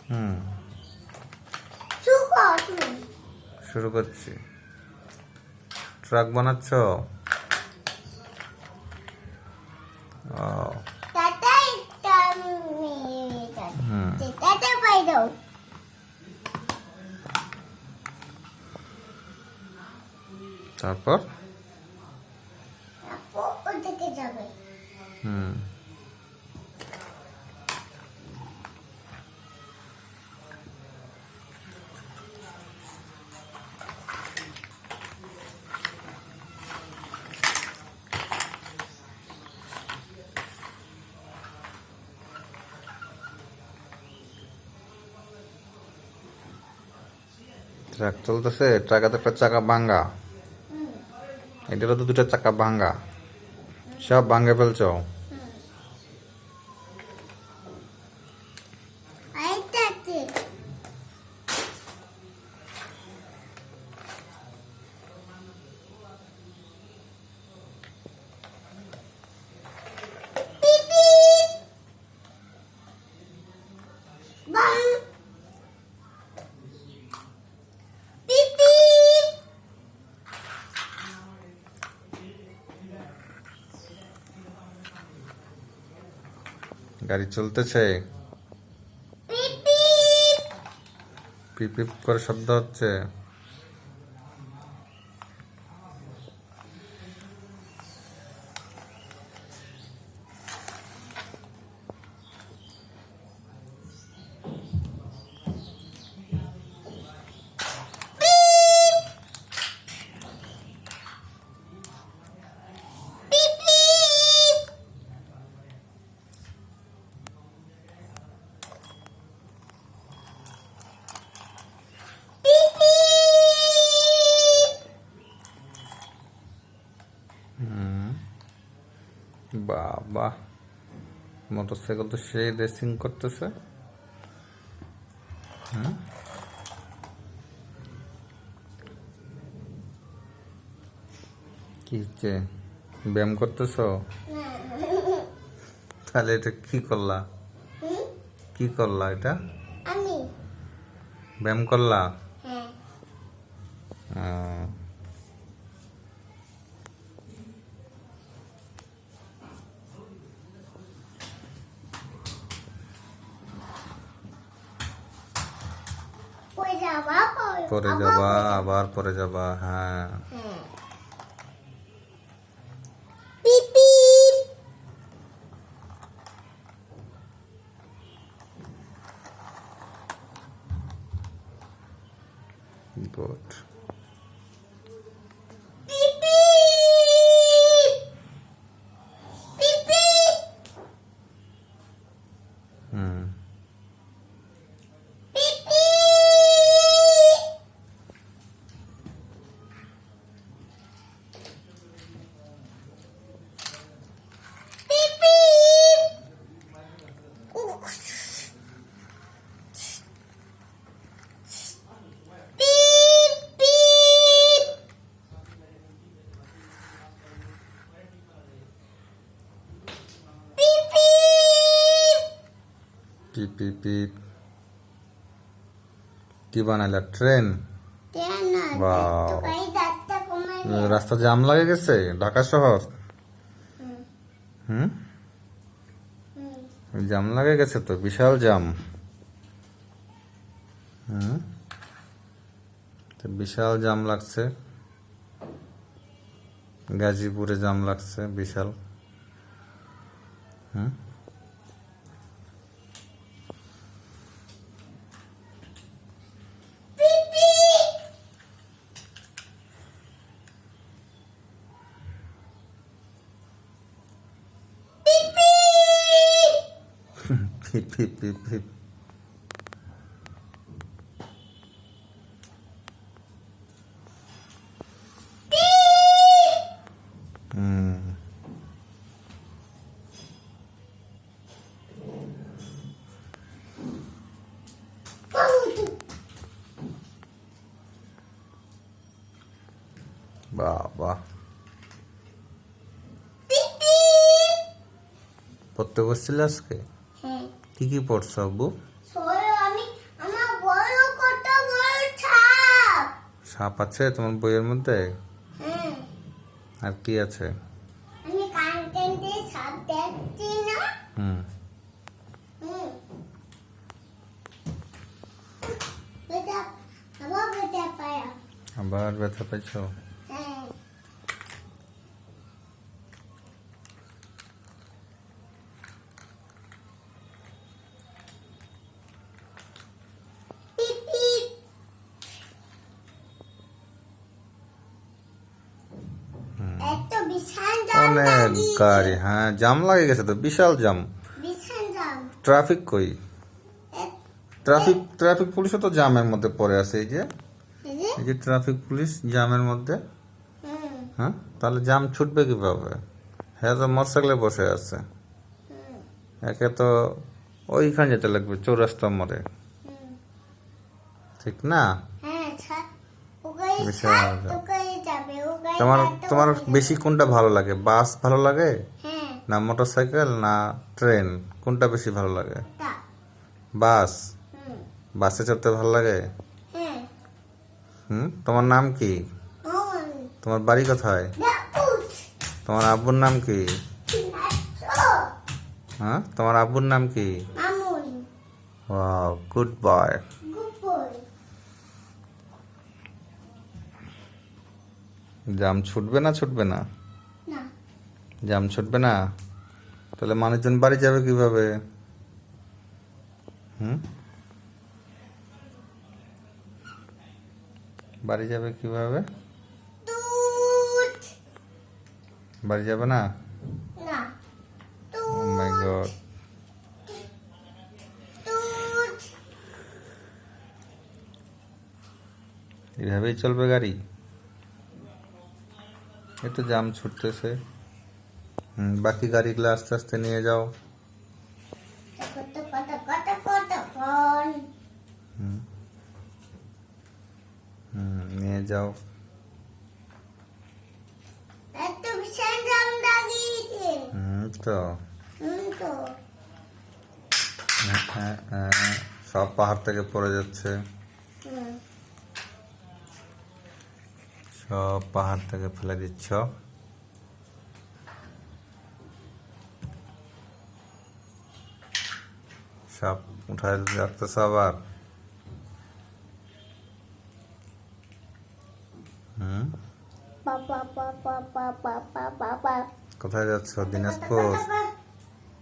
হুম, শুরু করছি। ট্রাক বানাচ্ছ? তারপর হুম, ট্রাক চলতেছে। ট্রাকাতে একটা চাকা ভাঙ্গা, এটারও তো দুটা চাকা ভাঙ্গা, সব ভাঙ্গে ফেলছ। গাড়ি চলতেছে, পিপ পিপ করে শব্দ হচ্ছে। বাবা, মোটরসাইকেল তো সেই রেসিং করতেছে। কি হচ্ছে? ব্যায়াম করতেছ? তাহলে এটা কি করলা? কি করলা এটা? ব্যায়াম করলা? আহ, পরে যাবা, আবার পরে যাবা। হ্যাঁ, গুড। হুম, পিপ পিপ পিপ। কি বানাইলা? ট্রেন? বাহ, রাস্তা জাম লাগে গেছে ঢাকা শহর। হুম, জাম লাগে গেছে তো, বিশাল জাম। হুম, তো বিশাল জাম লাগছে। গাজীপুরে জাম লাগছে বিশাল। হুম, পিপ পিপ পিপ পিপ। হুম, বাবা, পড়তে বসছিলে আজকে? কি কি পড়ছো আব্বু? সাপ আছে তোমার বইয়ের মধ্যে? হ্যাঁ, আর কি আছে? আমি কান টেনে সাপ দেখছি না। হুম। হুম। বেটা, আবার বেটা পায়া। আবার ব্যথা পাইছো? হ্যাঁ। পিপ পিপ। এত বিশাল জাম অনেক লাগিয়েছে। গাড়ি, হ্যাঁ জাম লাগে গেছে তো, বিশাল জাম। বিশাল জাম। ট্রাফিক কই? এ- ট্রাফিক পুলিশও তো জামের মধ্যে পড়ে আছে। এই যে এই যে, এই যে ট্রাফিক পুলিশ জামের মধ্যে। হুম, হ্যাঁ, তাহলে জাম ছুটবে কিভাবে? হ্যাঁ, তো মোটরসাইকেলে বসে আছে। হুম, একে তো ওইখানে যেতে লাগবে, চৌরাস্তা মোড়ে, হুম। ঠিক না? হ্যাঁ, ওখানে বিশাল ছাড়, জাম। ওখানে যাবে, ওখানে তোমার যাতে তোমার ওখানে বেশি যাবে। কোনটা ভালো লাগে? বাস ভালো লাগে হ্যাঁ, না মোটরসাইকেল না ট্রেন? কোনটা বেশি ভালো লাগে? তা, বাস। হুম, বাসে চড়তে ভালো লাগে? হ্যাঁ, তোমার নাম কি? মামুন, তোমার বাড়ি কোথায়? নাপুস, তোমার আব্বুর নাম কি? নাচো, হ্যাঁ, তোমার আব্বুর নাম কি? Mamun, wow, good boy. গুপুর, জাম ছুটবে না ছুটবে না? না, জাম ছুটবে না? তাহলে মানুষজন বাড়ি যাবে কিভাবে? হুম, বাড়ি যাবে কিভাবে? দুধ, বাড়ি যাবে না? না, ও মাই গড। দুধ, এভাবেই চলবে গাড়ি? এই তো জাম ছুটতেছে। বাকি গাড়িগুলো আস্তে আস্তে নিয়ে যাও। কত কত কত কত ফোন, নিয়ে যাও। এত বিশাল জাম লাগিয়েছে। তো তো, সব পাহাড় থেকে পড়ে যাচ্ছে, হুম, সব পাহাড় থেকে ফেলে দিচ্ছ। সব উঠায় যাচ্তেছ আবার। পাপা পাপা পাপা পাপা পাপা। কোথায় যাচ্ছ? দিনাজপুর?